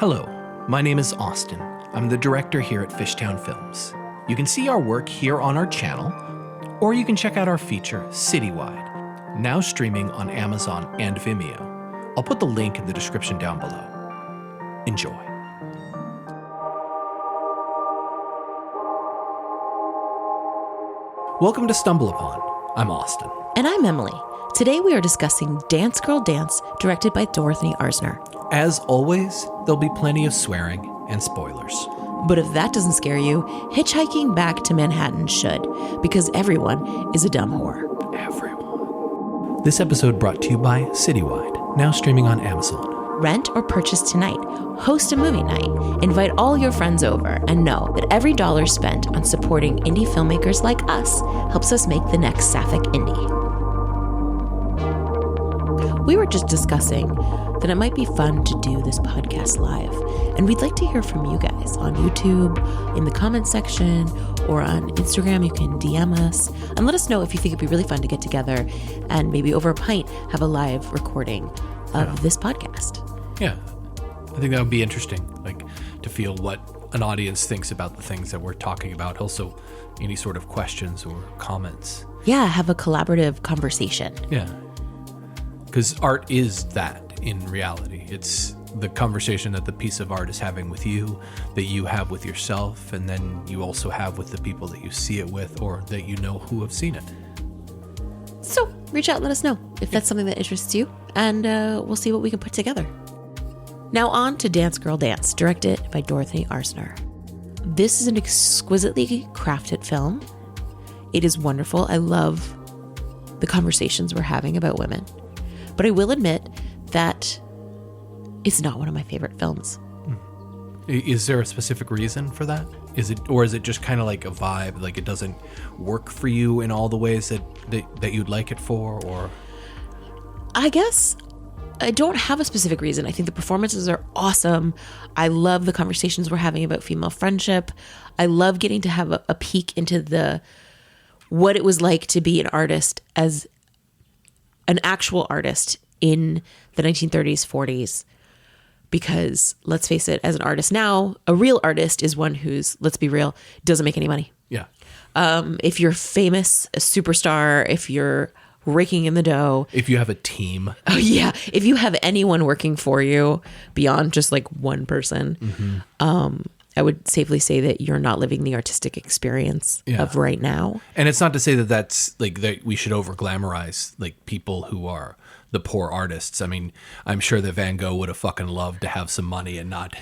Hello, my name is Austin. I'm the director here at Fishtown Films. You can see our work here on our channel, or you can check out our feature, Citywide, now streaming on Amazon and Vimeo. I'll put the link in the description down below. Enjoy. Welcome to Stumble Upon. I'm Austin. And I'm Emily. Today we are discussing Dance Girl Dance, directed by Dorothy Arzner. As always, there'll be plenty of swearing and spoilers. But if that doesn't scare you, hitchhiking back to Manhattan should, because everyone is a dumb whore. Everyone. This episode brought to you by Citywide, now streaming on Amazon. Rent or purchase tonight. Host a movie night. Invite all your friends over, and know that every dollar spent on supporting indie filmmakers like us helps us make the next Sapphic Indie. We were just discussing that it might be fun to do this podcast live, and we'd like to hear from you guys on YouTube, in the comment section, or on Instagram. You can DM us and let us know if you think it'd be really fun to get together and maybe over a pint have a live recording of this podcast. Yeah, I think that would be interesting, like to feel what an audience thinks about the things that we're talking about. Also, any sort of questions or comments. Yeah, have a collaborative conversation. Yeah, because art is that in reality. It's the conversation that the piece of art is having with you, that you have with yourself, and then you also have with the people that you see it with or that you know who have seen it. So reach out and let us know if that's something that interests you, and we'll see what we can put together. Now on to Dance Girl Dance, directed by Dorothy Arzner. This is an exquisitely crafted film. It is wonderful. I love the conversations we're having about women. But I will admit that it's not one of my favorite films. Is there a specific reason for that? Is it just kind of like a vibe, like it doesn't work for you in all the ways that you'd like it for? Or I guess I don't have a specific reason. I think the performances are awesome. I love the conversations we're having about female friendship. I love getting to have a peek into what it was like to be an artist, as an actual artist in the 1930s, 40s. Because let's face it, as an artist now, a real artist is one who's, let's be real, doesn't make any money. Yeah. If you're famous, a superstar, if you're raking in the dough. If you have a team. Oh, yeah. If you have anyone working for you beyond just like one person, I would safely say that you're not living the artistic experience of right now. And it's not to say that that's like that we should over glamorize like people who are the poor artists. I mean, I'm sure that Van Gogh would have fucking loved to have some money and not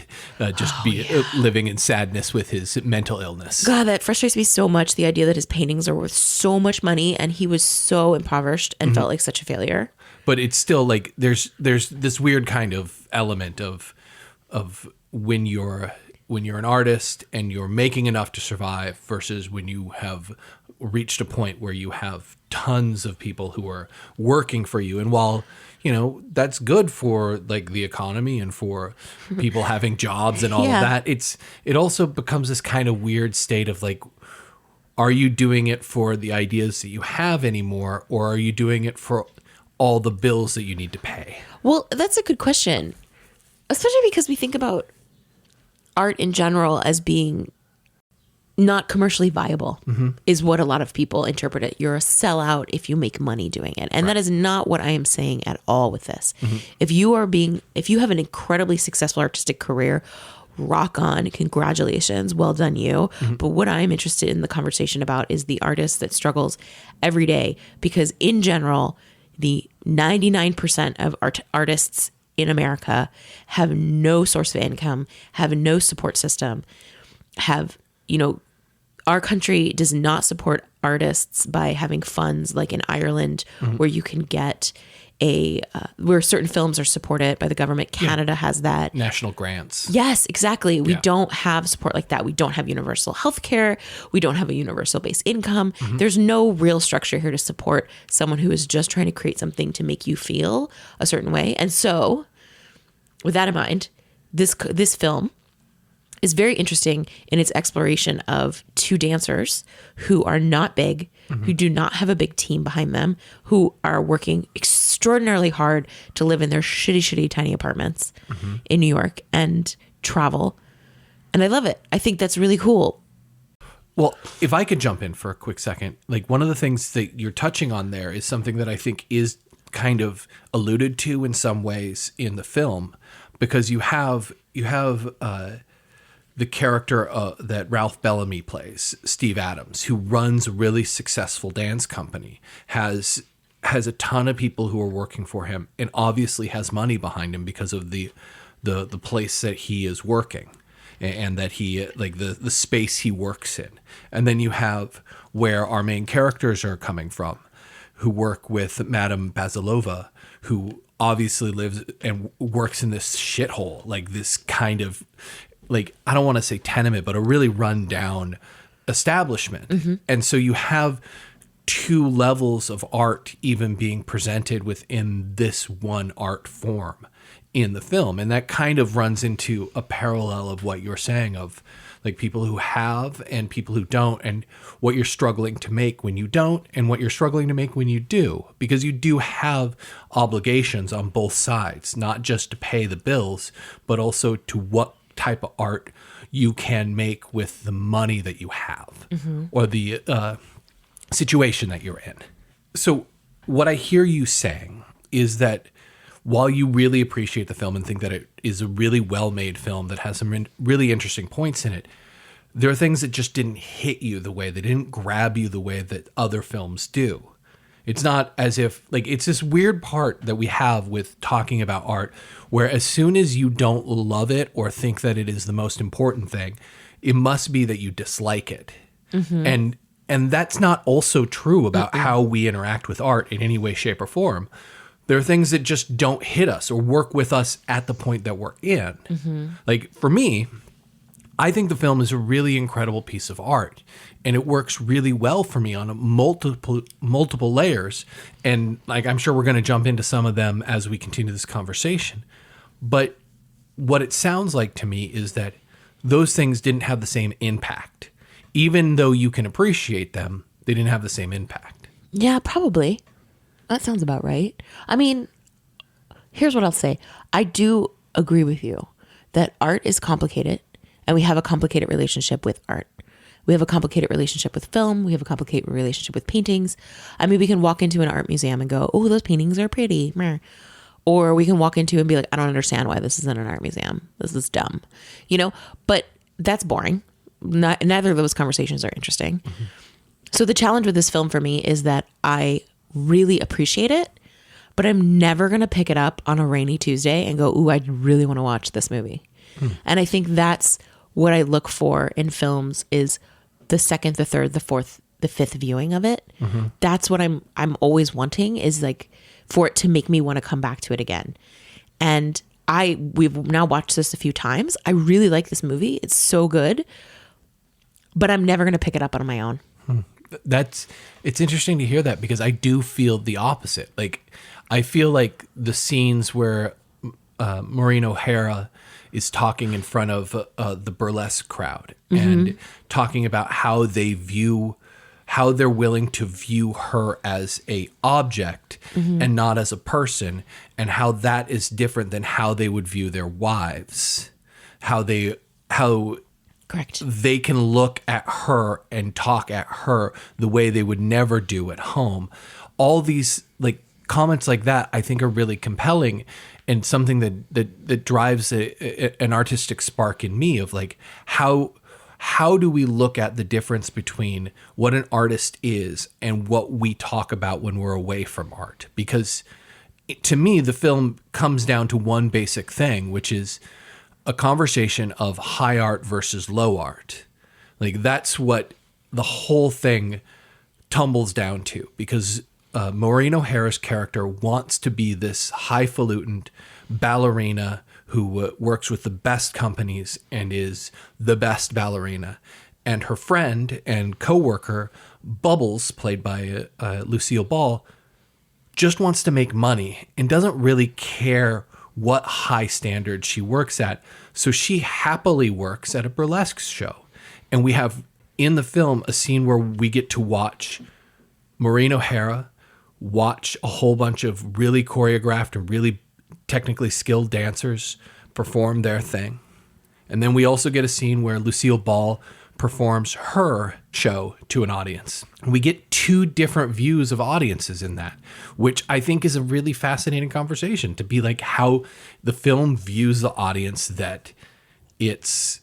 just be living in sadness with his mental illness. God, that frustrates me so much. The idea that his paintings are worth so much money and he was so impoverished and felt like such a failure. But it's still like there's this weird kind of element of when you're an artist and you're making enough to survive versus when you have reached a point where you have tons of people who are working for you. And while, you know, that's good for like the economy and for people having jobs and all of that, it also becomes this kind of weird state of like, are you doing it for the ideas that you have anymore, or are you doing it for all the bills that you need to pay? Well, that's a good question, especially because we think about art in general as being not commercially viable, is what a lot of people interpret it. You're a sellout if you make money doing it. And that is not what I am saying at all with this. If you have an incredibly successful artistic career, rock on, congratulations, well done you. But what I'm interested in the conversation about is the artist that struggles every day, because in general, the 99% of artists in America have no source of income, have no support system, our country does not support artists by having funds like in Ireland, where you can get where certain films are supported by the government. Canada has that. National grants. Yes, exactly. We don't have support like that. We don't have universal health care. We don't have a universal base income. There's no real structure here to support someone who is just trying to create something to make you feel a certain way. And so with that in mind, this film is very interesting in its exploration of two dancers who are not big, who do not have a big team behind them, who are working extremely extraordinarily hard to live in their shitty tiny apartments in New York and travel. And I love it. I think that's really cool. Well, if I could jump in for a quick second, like one of the things that you're touching on there is something that I think is kind of alluded to in some ways in the film, because you have the character that Ralph Bellamy plays, Steve Adams, who runs a really successful dance company, has a ton of people who are working for him, and obviously has money behind him because of the place that he is working. And that he, like the space he works in. And then you have where our main characters are coming from, who work with Madame Basilova, who obviously lives and works in this shithole, like this kind of, like, I don't want to say tenement, but a really run down establishment. And so you have two levels of art even being presented within this one art form in the film. And that kind of runs into a parallel of what you're saying of like people who have and people who don't, and what you're struggling to make when you don't and what you're struggling to make when you do, because you do have obligations on both sides, not just to pay the bills, but also to what type of art you can make with the money that you have or the situation that you're in. So what I hear you saying is that while you really appreciate the film and think that it is a really well-made film that has some really interesting points in it, there are things that just didn't hit you the way, they didn't grab you the way that other films do. It's not as if, like, it's this weird part that we have with talking about art where as soon as you don't love it or think that it is the most important thing, it must be that you dislike it. And that's not also true about how we interact with art in any way, shape, or form. There are things that just don't hit us or work with us at the point that we're in. Like for me, I think the film is a really incredible piece of art, and it works really well for me on multiple layers. And like, I'm sure we're going to jump into some of them as we continue this conversation. But what it sounds like to me is that those things didn't have the same impact. Even though you can appreciate them, they didn't have the same impact. Yeah, probably. That sounds about right. I mean, here's what I'll say. I do agree with you that art is complicated, and we have a complicated relationship with art. We have a complicated relationship with film. We have a complicated relationship with paintings. I mean, we can walk into an art museum and go, oh, those paintings are pretty. Meh. Or we can walk into and be like, I don't understand why this isn't an art museum. This is dumb. You know, but that's boring. Neither of those conversations are interesting. So the challenge with this film for me is that I really appreciate it, but I'm never going to pick it up on a rainy Tuesday and go, ooh, I really want to watch this movie. And I think that's what I look for in films is the second, the third, the fourth, the fifth viewing of it. That's what I'm always wanting, is like for it to make me want to come back to it again. And we've now watched this a few times. I really like this movie. It's so good, but I'm never going to pick it up on my own. It's interesting to hear that, because I do feel the opposite. Like, I feel like the scenes where Maureen O'Hara is talking in front of the burlesque crowd and talking about how they're willing to view her as a object and not as a person, and how that is different than how they would view their wives, how Correct. they can look at her and talk at her the way they would never do at home. All these like comments like that, I think, are really compelling, and something that drives an artistic spark in me of like, how do we look at the difference between what an artist is and what we talk about when we're away from art? Because to me, the film comes down to one basic thing, which is a conversation of high art versus low art. Like, that's what the whole thing tumbles down to, because Maureen O'Hara's character wants to be this highfalutin ballerina who works with the best companies and is the best ballerina. And her friend and coworker, Bubbles, played by Lucille Ball, just wants to make money and doesn't really care what high standard she works at. So she happily works at a burlesque show. And we have in the film a scene where we get to watch Maureen O'Hara watch a whole bunch of really choreographed and really technically skilled dancers perform their thing. And then we also get a scene where Lucille Ball performs her show to an audience. We get two different views of audiences in that, which I think is a really fascinating conversation, to be like how the film views the audience that it's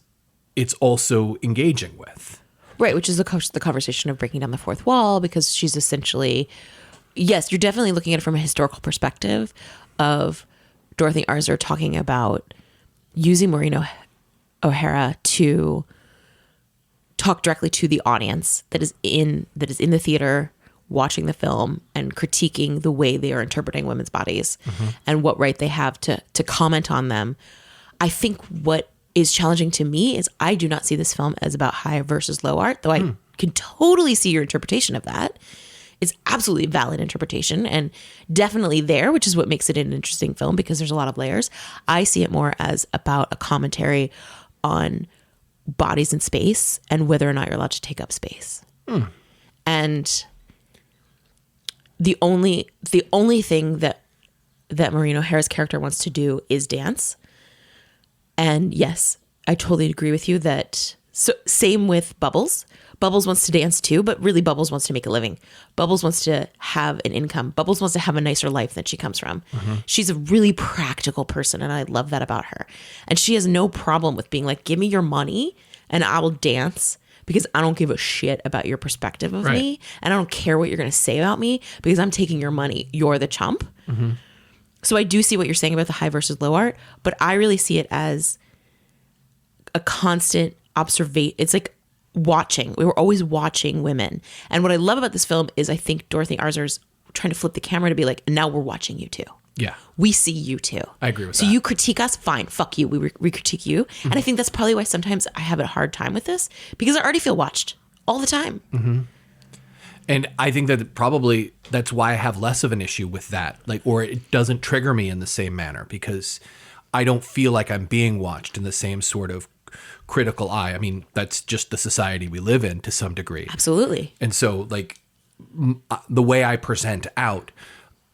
also engaging with. Right, which is the conversation of breaking down the fourth wall, because she's essentially, yes, you're definitely looking at it from a historical perspective of Dorothy Arzner talking about using Maureen O'Hara to talk directly to the audience that is in the theater watching the film and critiquing the way they are interpreting women's bodies and what right they have to comment on them. I think what is challenging to me is I do not see this film as about high versus low art, though I can totally see your interpretation of that. It's absolutely a valid interpretation and definitely there, which is what makes it an interesting film because there's a lot of layers. I see it more as about a commentary on bodies in space and whether or not you're allowed to take up space. And the only thing that Maureen O'Hara's character wants to do is dance. And yes, I totally agree with you that same with Bubbles. Bubbles wants to dance too, but really Bubbles wants to make a living. Bubbles wants to have an income. Bubbles wants to have a nicer life than she comes from. She's a really practical person, and I love that about her. And she has no problem with being like, give me your money and I will dance because I don't give a shit about your perspective of me. And I don't care what you're going to say about me because I'm taking your money. You're the chump. So I do see what you're saying about the high versus low art, but I really see it as a constant observation. It's like watching. We were always watching women. And what I love about this film is I think Dorothy Arzner's trying to flip the camera to be like, now we're watching you too. Yeah. We see you too. I agree with that. So you critique us, fine, fuck you. We critique you. And I think that's probably why sometimes I have a hard time with this because I already feel watched all the time. And I think that probably that's why I have less of an issue with that. Like, or it doesn't trigger me in the same manner because I don't feel like I'm being watched in the same sort of critical eye. I mean, that's just the society we live in to some degree. Absolutely. And so like the way I present out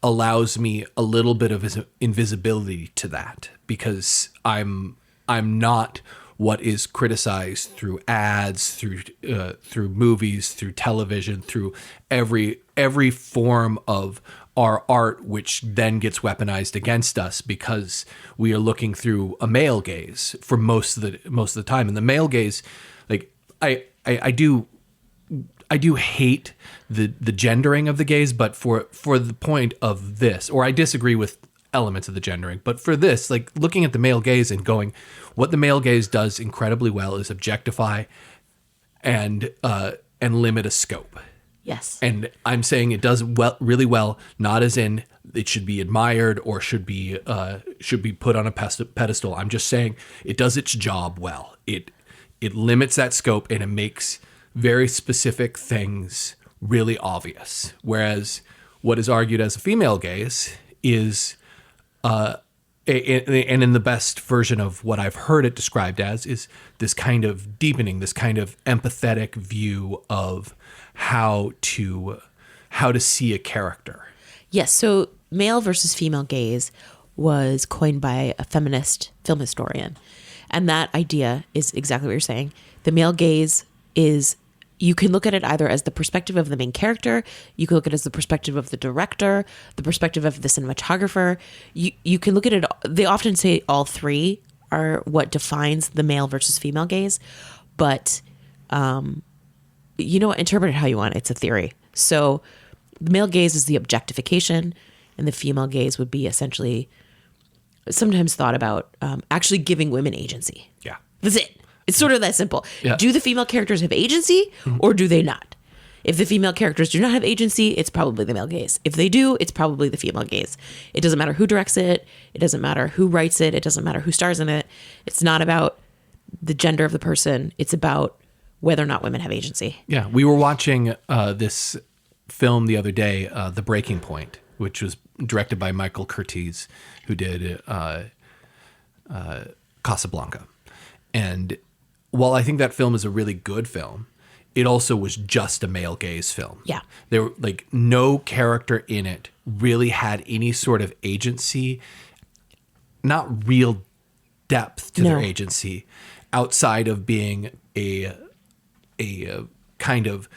allows me a little bit of invisibility to that because I'm not what is criticized through ads, through movies, through television, through every form of our art, which then gets weaponized against us because we are looking through a male gaze for most of the time. And the male gaze, like I do hate the gendering of the gaze, but for the point of this, or I disagree with elements of the gendering, but for this, like looking at the male gaze and going, what the male gaze does incredibly well is objectify and limit a scope. Yes. And I'm saying it does really well, not as in it should be admired or should be put on a pedestal. I'm just saying it does its job well. It limits that scope and it makes very specific things really obvious. Whereas what is argued as a female gaze is, and in the best version of what I've heard it described as, is this kind of deepening, this kind of empathetic view of how to see a character. Yes. So male versus female gaze was coined by a feminist film historian. And that idea is exactly what you're saying. The male gaze is, you can look at it either as the perspective of the main character, you can look at it as the perspective of the director, the perspective of the cinematographer. You can look at it, they often say all three are what defines the male versus female gaze, but you know what, interpret it how you want. It's a theory. So the male gaze is the objectification, and the female gaze would be essentially sometimes thought about actually giving women agency. Yeah. That's it. It's sort of that simple. Yeah. Do the female characters have agency or do they not? If the female characters do not have agency, it's probably the male gaze. If they do, it's probably the female gaze. It doesn't matter who directs it. It doesn't matter who writes it. It doesn't matter who stars in it. It's not about the gender of the person. It's about whether or not women have agency. Yeah. We were watching this film the other day, The Breaking Point, which was directed by Michael Curtiz, who did Casablanca. And while I think that film is a really good film, it also was just a male gaze film. Yeah. There were like no character in it really had any sort of agency, not real depth to their agency, outside of being a kind of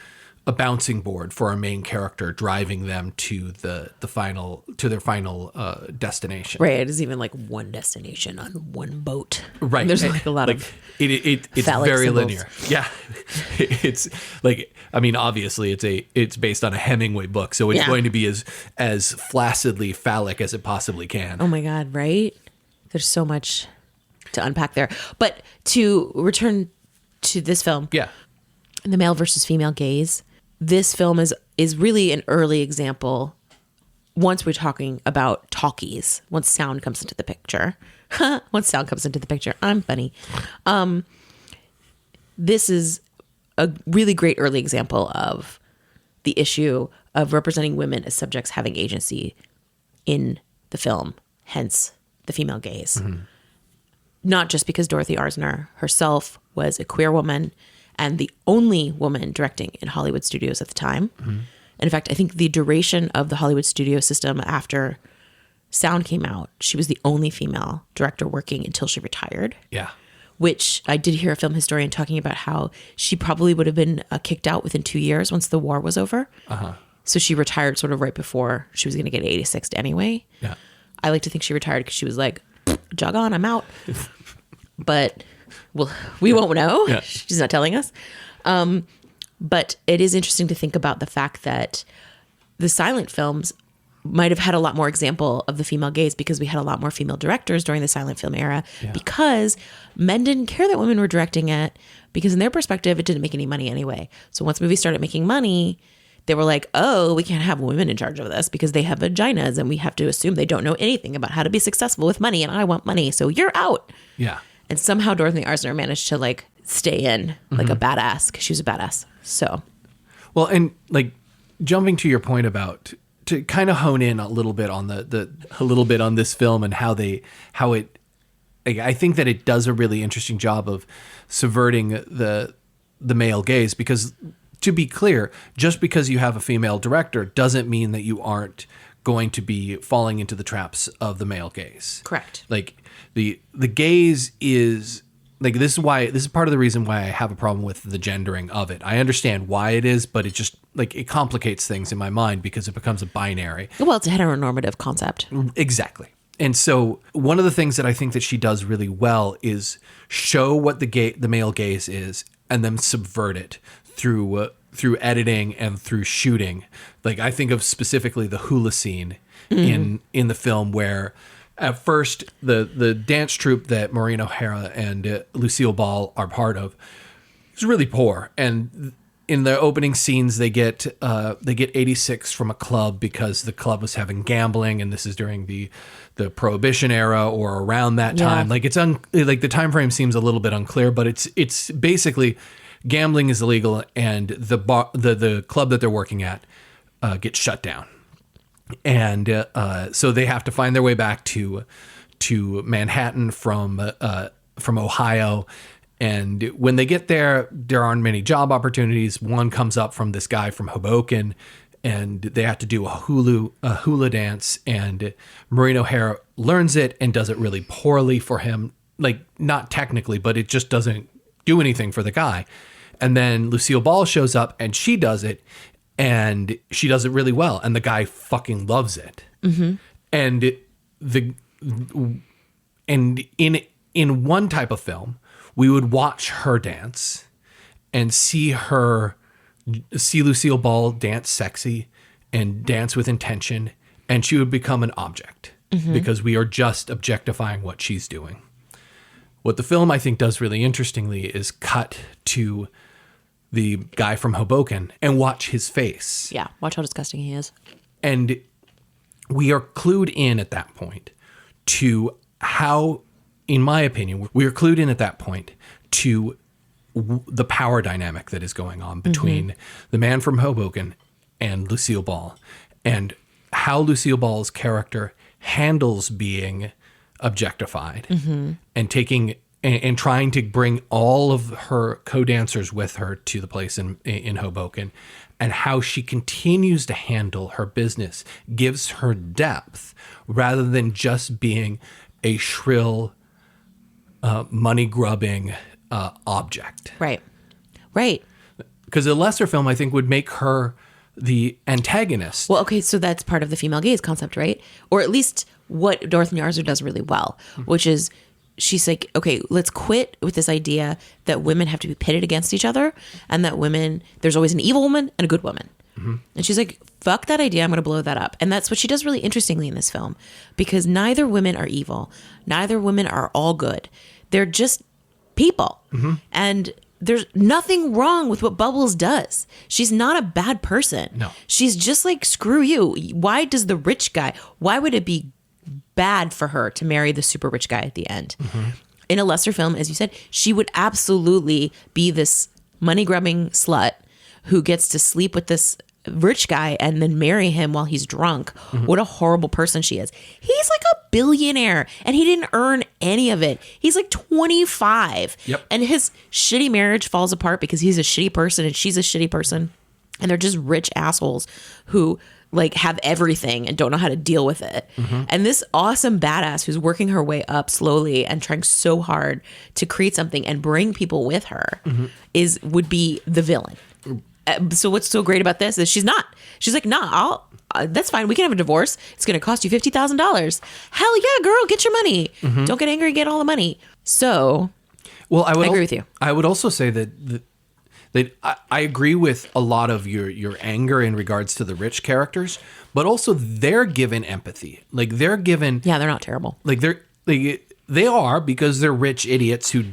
a bouncing board for our main character, driving them to their final destination. Right. It is even like one destination on one boat. Right. There's like a lot of it's phallic very symbols. linear. Yeah. It's like, I mean, obviously it's based on a Hemingway book, so it's going to be as flaccidly phallic as it possibly can. Oh my God, right? There's so much to unpack there. But to return to this film, Yeah. the male versus female gaze, this film is really an early example. Once we're talking about talkies, once sound comes into the picture, I'm funny. This is a really great early example of the issue of representing women as subjects having agency in the film, hence the female gaze. Mm-hmm. Not just because Dorothy Arzner herself was a queer woman and the only woman directing in Hollywood studios at the time. Mm-hmm. And in fact, I think the duration of the Hollywood studio system after Sound came out, she was the only female director working until she retired. Yeah. Which I did hear a film historian talking about how she probably would have been kicked out within 2 years once the war was over. Uh-huh. So she retired sort of right before she was going to get 86 anyway. Yeah. I like to think she retired because she was like, jog on, I'm out. But well, we won't know. Yeah. She's not telling us. But it is interesting to think about the fact that the silent films might have had a lot more example of the female gaze because we had a lot more female directors during the silent film era because men didn't care that women were directing it because in their perspective, it didn't make any money anyway. So once movies started making money, they were like, oh, we can't have women in charge of this because they have vaginas and we have to assume they don't know anything about how to be successful with money and I want money. So you're out. Yeah. And somehow Dorothy Arzner managed to like stay in like a badass because she was a badass. So, well, and like jumping to your point about to kind of hone in a little bit on a little bit on this film and how it I think that it does a really interesting job of subverting the male gaze because to be clear, just because you have a female director doesn't mean that you aren't going to be falling into the traps of the male gaze. correct. Like the gaze is like this is part of the reason why I have a problem with the gendering of it. I understand why it is, but it just like it complicates things in my mind because it becomes a binary. Well, it's a heteronormative concept. Exactly. And so one of the things that I think that she does really well is show what the male gaze is and then subvert it through editing and through shooting. Like I think of specifically the hula scene in the film where at first the dance troupe that Maureen O'Hara and Lucille Ball are part of is really poor. And in the opening scenes, they get 86 from a club because the club was having gambling, and this is during the Prohibition era or around that time. Yeah. Like it's like the time frame seems a little bit unclear, but it's basically gambling is illegal, and the club that they're working at gets shut down, and so they have to find their way back to Manhattan from Ohio. And when they get there, there aren't many job opportunities. One comes up from this guy from Hoboken, and they have to do a hula dance. And Maureen O'Hara learns it and does it really poorly for him. Like, not technically, but it just doesn't do anything for the guy. And then Lucille Ball shows up and she does it, and she does it really well. And the guy fucking loves it. Mm-hmm. And in one type of film, we would watch her dance and see Lucille Ball dance sexy and dance with intention, and she would become an object because we are just objectifying what she's doing. What the film, I think, does really interestingly is cut to the guy from Hoboken and watch his face. Yeah, watch how disgusting he is. And we are clued in at that point to how, in my opinion, we are clued in at that point to the power dynamic that is going on between the man from Hoboken and Lucille Ball, and how Lucille Ball's character handles being objectified and taking and trying to bring all of her co-dancers with her to the place in Hoboken, and how she continues to handle her business gives her depth rather than just being a shrill, money-grubbing object. Right. Right. Because a lesser film, I think, would make her the antagonist. Well, okay, so that's part of the female gaze concept, right? Or at least what Dorothy Arzner does really well, which is she's like, okay, let's quit with this idea that women have to be pitted against each other and that there's always an evil woman and a good woman. And she's like, fuck that idea, I'm going to blow that up. And that's what she does really interestingly in this film, because neither women are evil. Neither women are all good. They're just people. And there's nothing wrong with what Bubbles does. She's not a bad person. No. She's just like, screw you. Why does the rich guy, why would it be bad for her to marry the super rich guy at the end? In a lesser film, as you said, she would absolutely be this money-grubbing slut who gets to sleep with this rich guy and then marry him while he's drunk. What a horrible person she is. He's like a billionaire and he didn't earn any of it. He's like 25. Yep. And his shitty marriage falls apart because he's a shitty person and she's a shitty person. And they're just rich assholes who like have everything and don't know how to deal with it. And this awesome badass who's working her way up slowly and trying so hard to create something and bring people with her would be the villain. So what's so great about this is she's like, nah, that's fine. We can have a divorce. It's going to cost you $50,000. Hell yeah, girl, get your money. Don't get angry, get all the money. So, well, I agree with you. I would also say that I agree with a lot of your anger in regards to the rich characters, but also they're given empathy. Like they're given, yeah, they're not terrible. Like they are, because they're rich idiots who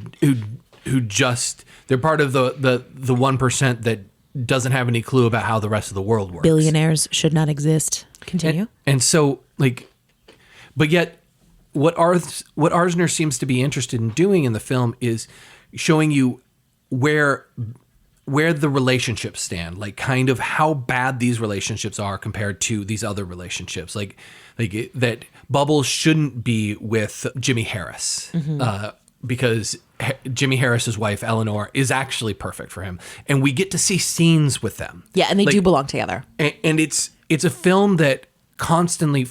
just, they're part of the 1% that doesn't have any clue about how the rest of the world works. Billionaires should not exist. Continue. And so like, but yet what Arzner seems to be interested in doing in the film is showing you where the relationships stand, like kind of how bad these relationships are compared to these other relationships. Like that Bubbles shouldn't be with Jimmy Harris, because Jimmy Harris's wife, Eleanor, is actually perfect for him. And we get to see scenes with them. Yeah, and they do belong together. And it's a film that constantly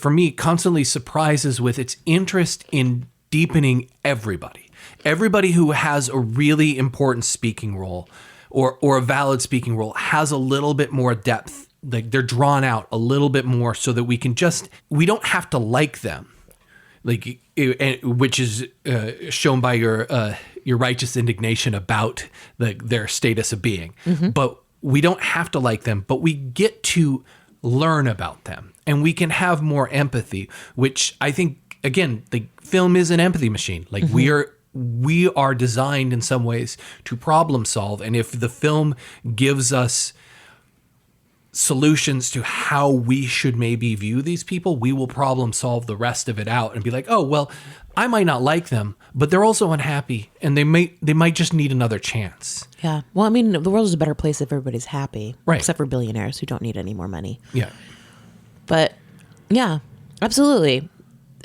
surprises with its interest in deepening everybody. Everybody who has a really important speaking role or a valid speaking role has a little bit more depth. Like they're drawn out a little bit more so that we don't have to like them. Like, which is shown by your righteous indignation about their status of being. But we don't have to like them, but we get to learn about them and we can have more empathy, which I think, again, the film is an empathy machine. Like we are designed in some ways to problem solve. And if the film gives us solutions to how we should maybe view these people, we will problem solve the rest of it out and be like, oh, well, I might not like them, but they're also unhappy and they might just need another chance. Yeah. Well, I mean, the world is a better place if everybody's happy, right? Except for billionaires who don't need any more money. Yeah. But yeah, absolutely.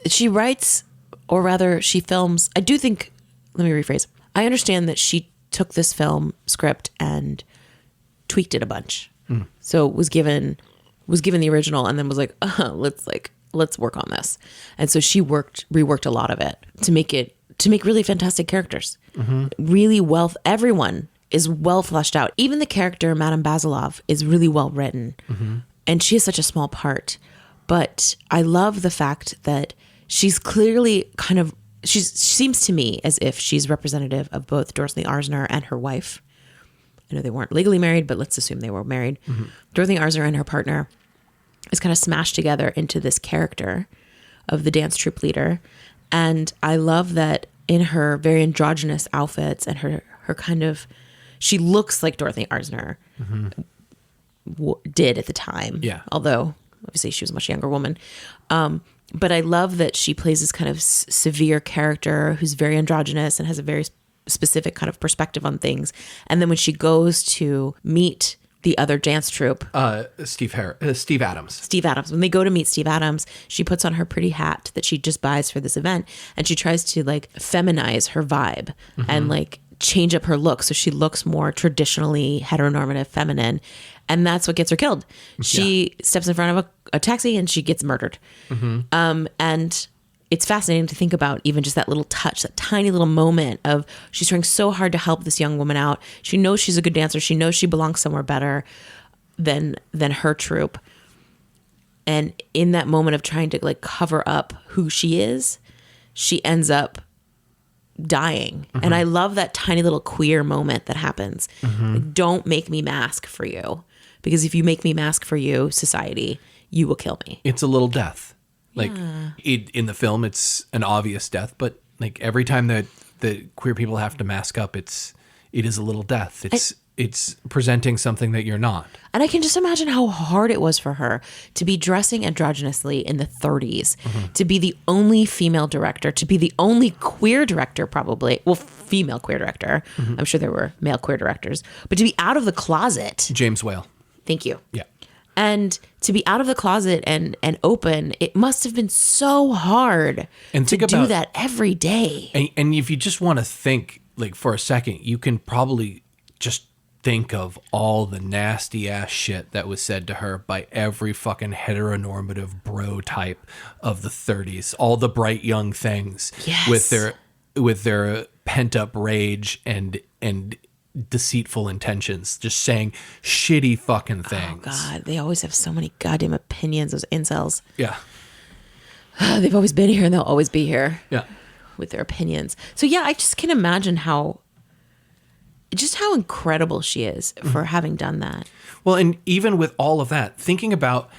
She writes, or rather she films. I do think, let me rephrase. I understand that she took this film script and tweaked it a bunch. So was given the original and then was like, let's work on this. And so she reworked a lot of it to make really fantastic characters. Really everyone is well fleshed out. Even the character Madame Basilov is really well written. And she has such a small part. But I love the fact that she's clearly she seems to me as if she's representative of both Dorothy Arzner and her wife. I know they weren't legally married, but let's assume they were married. Dorothy Arzner and her partner is kind of smashed together into this character of the dance troupe leader. And I love that in her very androgynous outfits and her kind of, she looks like Dorothy Arzner did at the time. Yeah. Although obviously she was a much younger woman. But I love that she plays this kind of severe character who's very androgynous and has a very specific kind of perspective on things. And then when she goes to meet the other dance troupe. Steve Adams. Steve Adams. When they go to meet Steve Adams, she puts on her pretty hat that she just buys for this event, and she tries to like feminize her vibe and like change up her look so she looks more traditionally heteronormative feminine, and that's what gets her killed. She steps in front of a taxi and she gets murdered. And it's fascinating to think about even just that little touch, that tiny little moment of she's trying so hard to help this young woman out. She knows she's a good dancer. She knows she belongs somewhere better than her troupe. And in that moment of trying to like cover up who she is, she ends up dying. And I love that tiny little queer moment that happens. Like, don't make me mask for you, because if you make me mask for you, society, you will kill me. It's a little death. Like in the film, it's an obvious death, but like every time that queer people have to mask up, it is a little death. It's presenting something that you're not. And I can just imagine how hard it was for her to be dressing androgynously in the 30s, to be the only female director, to be the only queer director, probably. Well, female queer director. I'm sure there were male queer directors, but to be out of the closet. James Whale. Thank you. Yeah. And to be out of the closet and open, it must have been so hard and to do that every day. And if you just want to think like for a second, you can probably just think of all the nasty ass shit that was said to her by every fucking heteronormative bro type of the 30s. All the bright young things with their pent up rage and deceitful intentions, just saying shitty fucking things. Oh God, they always have so many goddamn opinions, those incels. Yeah. They've always been here and they'll always be here. Yeah. With their opinions. So yeah, I just can imagine how incredible she is for having done that. Well, and even with all of that, thinking about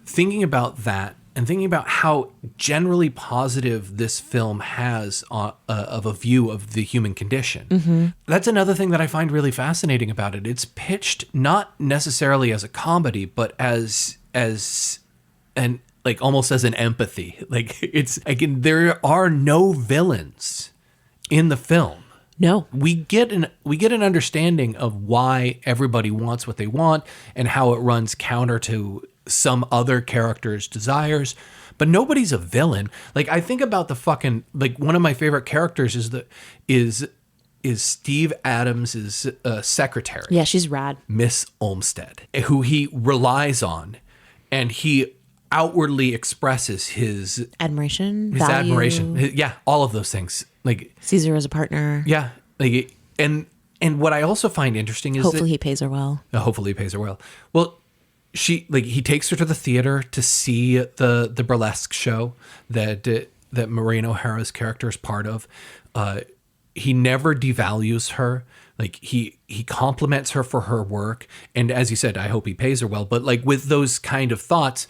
that and thinking about how generally positive this film has of a view of the human condition. That's another thing that I find really fascinating about it. It's pitched not necessarily as a comedy, but as an like almost as an empathy. Like it's again, there are no villains in the film. No. We get an understanding of why everybody wants what they want and how it runs counter to some other character's desires, but nobody's a villain. Like I think about the fucking like one of my favorite characters is Steve Adams's secretary. Yeah, she's rad. Miss Olmsted, who he relies on, and he outwardly expresses his admiration, his value. admiration. Yeah, all of those things. Like sees her as a partner. Yeah, like and what I also find interesting is hopefully he pays her well. Hopefully he pays her well. Well, he takes her to the theater to see the burlesque show that Maureen O'Hara's character is part of. He never devalues her. Like he compliments her for her work, and as you said, I hope he pays her well. But like with those kind of thoughts,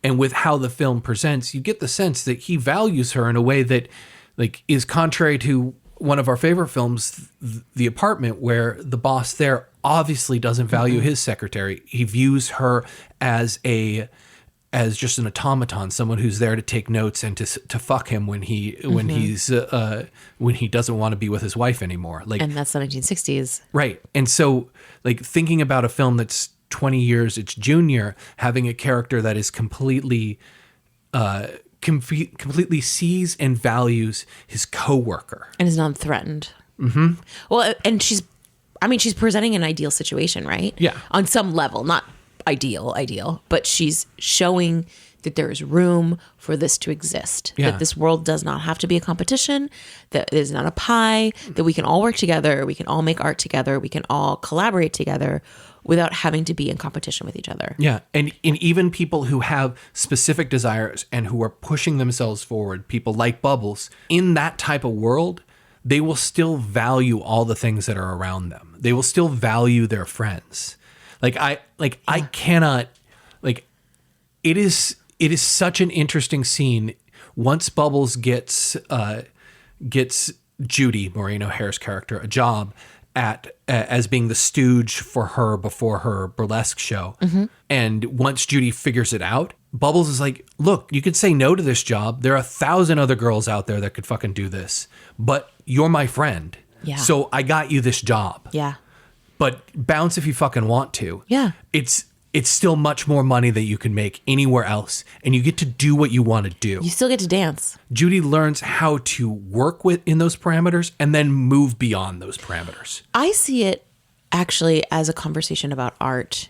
and with how the film presents, you get the sense that he values her in a way that like is contrary to one of our favorite films, The Apartment, where the boss there obviously doesn't value his secretary. He views her as just an automaton, someone who's there to take notes and to fuck him when he doesn't want to be with his wife anymore. Like, and that's the 1960s, right? And so, like thinking about a film that's 20 years its junior, having a character that is completely sees and values his coworker and is not threatened. Well, and she's presenting an ideal situation, right? Yeah, on some level, not ideal, but she's showing that there is room for this to exist. Yeah. That this world does not have to be a competition, that it is not a pie, that we can all work together, we can all make art together, we can all collaborate together without having to be in competition with each other. Yeah, and even people who have specific desires and who are pushing themselves forward, people like Bubbles, in that type of world, they will still value all the things that are around them. They will still value their friends. I cannot, like, it is such an interesting scene. Once Bubbles gets Judy, Maureen O'Hara's character, a job as being the stooge for her before her burlesque show. And once Judy figures it out, Bubbles is like, look, you could say no to this job. There are 1,000 other girls out there that could fucking do this, but you're my friend. Yeah. So I got you this job. Yeah. but bounce if you fucking want to. Yeah. It's still much more money that you can make anywhere else, and you get to do what you want to do. You still get to dance. Judy learns how to work in those parameters and then move beyond those parameters. I see it actually as a conversation about art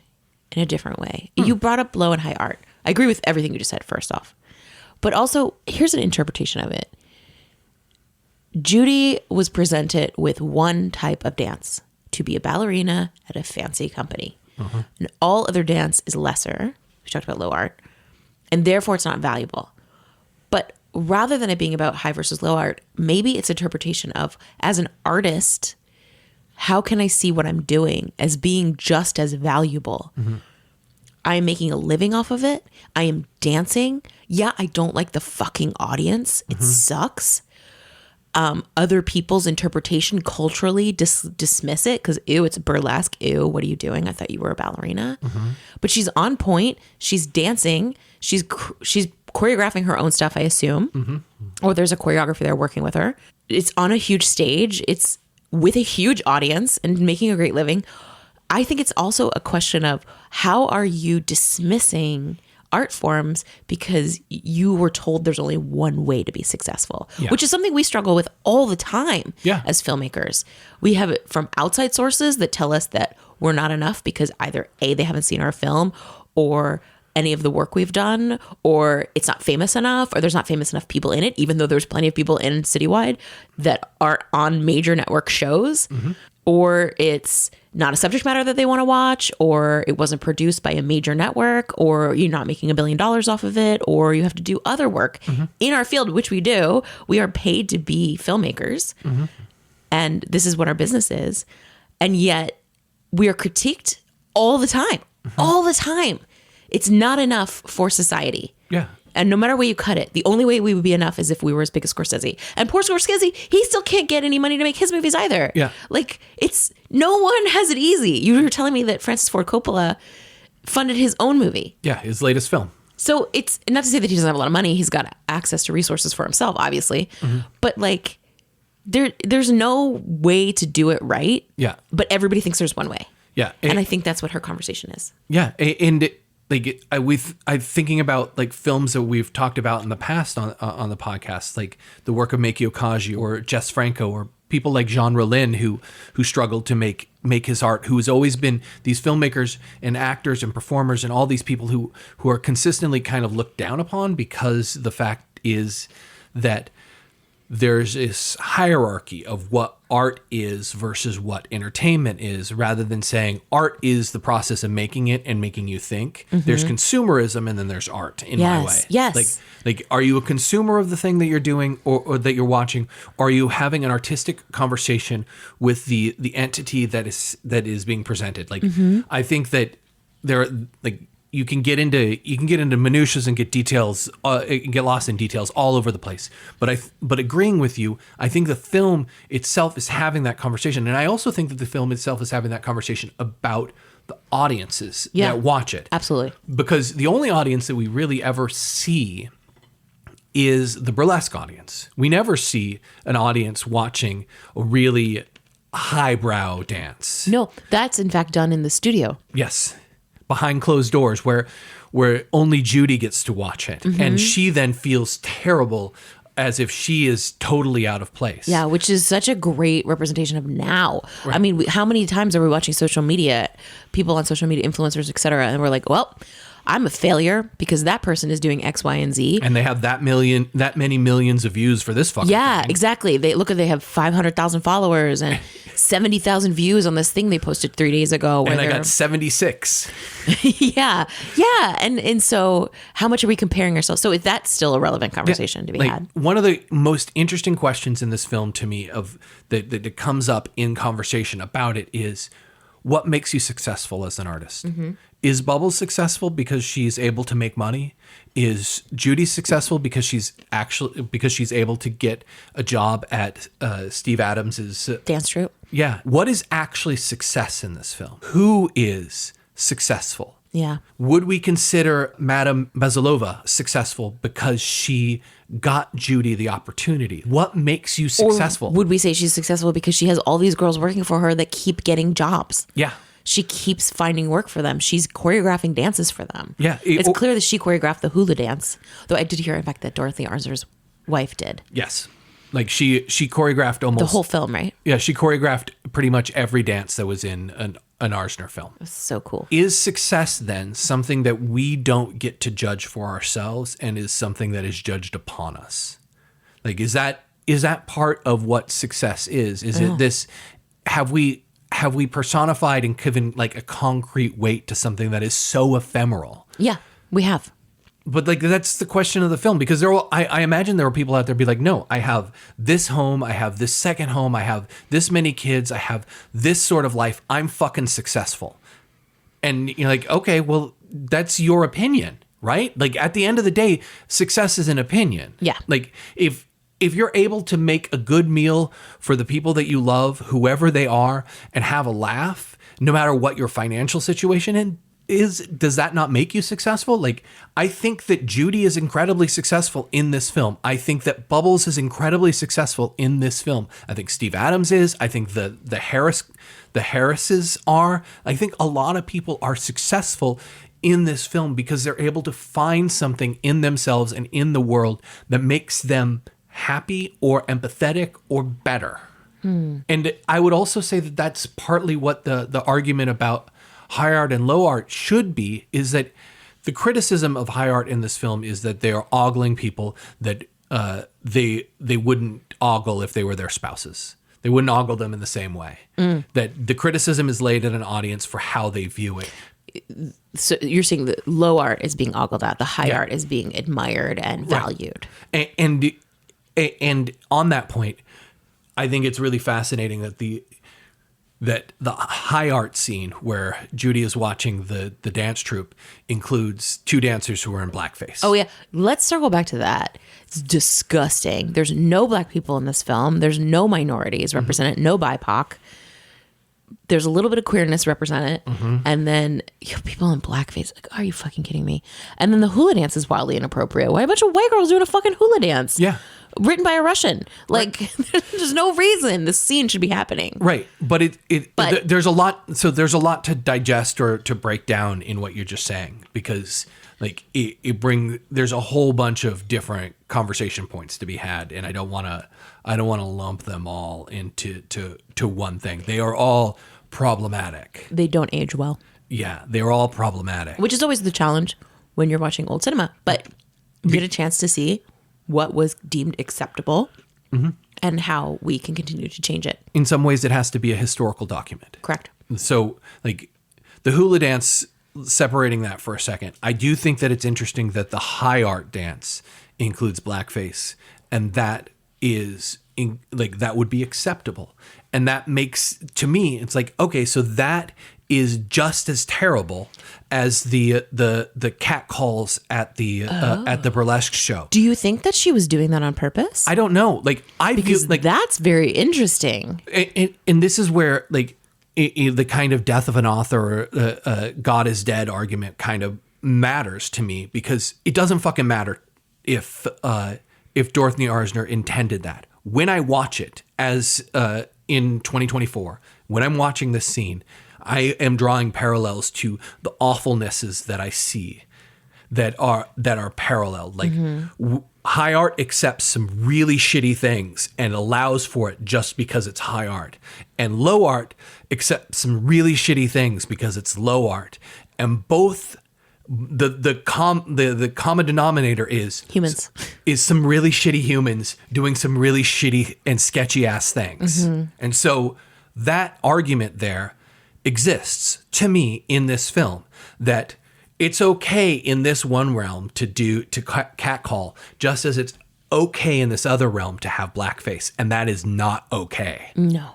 in a different way. You brought up low and high art. I agree with everything you just said, first off. But also, here's an interpretation of it. Judy was presented with one type of dance, to be a ballerina at a fancy company. And all other dance is lesser. We talked about low art. And therefore, it's not valuable. But rather than it being about high versus low art, maybe it's interpretation of, as an artist, how can I see what I'm doing as being just as valuable? I am making a living off of it. I am dancing. Yeah, I don't like the fucking audience. It sucks. Other people's interpretation culturally dismiss it because, ew, it's burlesque. Ew, what are you doing? I thought you were a ballerina. But she's on point. She's dancing. She's choreographing her own stuff, I assume. Or there's a choreographer there working with her. It's on a huge stage. It's with a huge audience and making a great living. I think it's also a question of how are you dismissing art forms because you were told there's only one way to be successful, which is something we struggle with all the time as filmmakers. We have it from outside sources that tell us that we're not enough because either A, they haven't seen our film, or any of the work we've done, or it's not famous enough, or there's not famous enough people in it, even though there's plenty of people in Citywide that are on major network shows, or it's not a subject matter that they want to watch, or it wasn't produced by a major network, or you're not making $1 billion off of it, or you have to do other work in our field, which we do. We are paid to be filmmakers, and this is what our business is. And yet we are critiqued all the time, all the time. It's not enough for society. Yeah. And no matter where you cut it, the only way we would be enough is if we were as big as Scorsese. And poor Scorsese, he still can't get any money to make his movies either. Yeah. Like, no one has it easy. You were telling me that Francis Ford Coppola funded his own movie. Yeah, his latest film. So it's not to say that he doesn't have a lot of money. He's got access to resources for himself, obviously. But like, there's no way to do it right. Yeah. But everybody thinks there's one way. Yeah. And I think that's what her conversation is. Yeah. And like I'm thinking about like films that we've talked about in the past on the podcast, like the work of Meiki Okaji or Jess Franco or people like Jean Rollin who struggled to make his art, who has always been these filmmakers and actors and performers and all these people who are consistently kind of looked down upon because the fact is that there's this hierarchy of what art is versus what entertainment is, rather than saying art is the process of making it and making you think. There's consumerism and then there's art in my way. Yes. Like, are you a consumer of the thing that you're doing or that you're watching? Or are you having an artistic conversation with the entity that is being presented? Like, I think that there are like, you can get into minutiae and get details, get lost in details all over the place. But agreeing with you, I think the film itself is having that conversation, and I also think that the film itself is having that conversation about the audiences that watch it. Absolutely, because the only audience that we really ever see is the burlesque audience. We never see an audience watching a really highbrow dance. No, that's in fact done in the studio. Yes. Behind closed doors where only Judy gets to watch it. And she then feels terrible as if she is totally out of place. Yeah, which is such a great representation of now. Right. I mean, how many times are we watching social media, people on social media, influencers, et cetera, and we're like, well, I'm a failure because that person is doing X, Y, and Z. And they have that many millions of views for this fucking thing. Exactly. They have 500,000 followers and 70,000 views on this thing they posted 3 days ago. And I got 76. Yeah. And so how much are we comparing ourselves? So that's still a relevant conversation to be had. One of the most interesting questions in this film to me that comes up in conversation about it is, what makes you successful as an artist? Is Bubbles successful because she's able to make money? Is Judy successful because she's able to get a job at Steve Adams's dance troupe? Yeah. What is actually success in this film? Who is successful? Yeah. Would we consider Madame Bezalova successful because she got Judy the opportunity? What makes you successful? Or would we say she's successful because she has all these girls working for her that keep getting jobs? Yeah. She keeps finding work for them. She's choreographing dances for them. Yeah. It's clear that she choreographed the hula dance. Though I did hear, in fact, that Dorothy Arzner's wife did. Yes. Like she choreographed almost The whole film, right? Yeah, she choreographed pretty much every dance that was in an Arzner film. It's so cool. Is success then something that we don't get to judge for ourselves and is something that is judged upon us? Like, is that part of what success is? Is it this, have we personified and given like a concrete weight to something that is so ephemeral? Yeah, we have. But like, that's the question of the film, because I imagine there are people out there be like, no, I have this home, I have this second home, I have this many kids, I have this sort of life, I'm fucking successful. And you're like, okay, well, that's your opinion, right? Like, at the end of the day, success is an opinion. Yeah. Like, if you're able to make a good meal for the people that you love, whoever they are, and have a laugh, no matter what your financial situation does that not make you successful? Like, I think that Judy is incredibly successful in this film. I think that Bubbles is incredibly successful in this film. I think Steve Adams is. I think the Harrises are. I think a lot of people are successful in this film because they're able to find something in themselves and in the world that makes them happy or empathetic or better. And I would also say that that's partly what the argument about high art and low art should be, is that the criticism of high art in this film is that they are ogling people that they wouldn't ogle if they were their spouses. They wouldn't ogle them in the same way. That the criticism is laid at an audience for how they view it. So you're saying that low art is being ogled at, the high art is being admired and valued. Right. And on that point, I think it's really fascinating that the high art scene where Judy is watching the dance troupe includes two dancers who are in blackface. Oh, yeah. Let's circle back to that. It's disgusting. There's no black people in this film. There's no minorities represented, no BIPOC. There's a little bit of queerness represented. And then people in blackface. Like, are you fucking kidding me? And then the hula dance is wildly inappropriate. Why a bunch of white girls doing a fucking hula dance? Yeah. Written by a Russian. Like, there's no reason this scene should be happening. Right. But there's a lot. So there's a lot to digest or to break down in what you're just saying, because like there's a whole bunch of different conversation points to be had. And I don't want to lump them all into one thing. They are all problematic. They don't age well. Yeah. They're all problematic. Which is always the challenge when you're watching old cinema. But you get a chance to see what was deemed acceptable and how we can continue to change it. In some ways, it has to be a historical document. Correct. So, like, the hula dance, separating that for a second, I do think that it's interesting that the high art dance includes blackface, and that is, that would be acceptable. And that makes, to me, it's like, okay, so that is just as terrible as the cat calls at the burlesque show. Do you think that she was doing that on purpose? I don't know. Like, I because feel like that's very interesting. And this is where like the kind of death of an author, God is dead argument kind of matters to me, because it doesn't fucking matter if Dorothy Arzner intended that. When I watch it as in 2024, when I'm watching this scene, I am drawing parallels to the awfulnesses that I see that are paralleled. Like high art accepts some really shitty things and allows for it just because it's high art, and low art accepts some really shitty things because it's low art. And both the common denominator is humans, is some really shitty humans doing some really shitty and sketchy ass things. And so that argument there exists to me in this film, that it's okay in this one realm to catcall, just as it's okay in this other realm to have blackface, and that is not okay. No.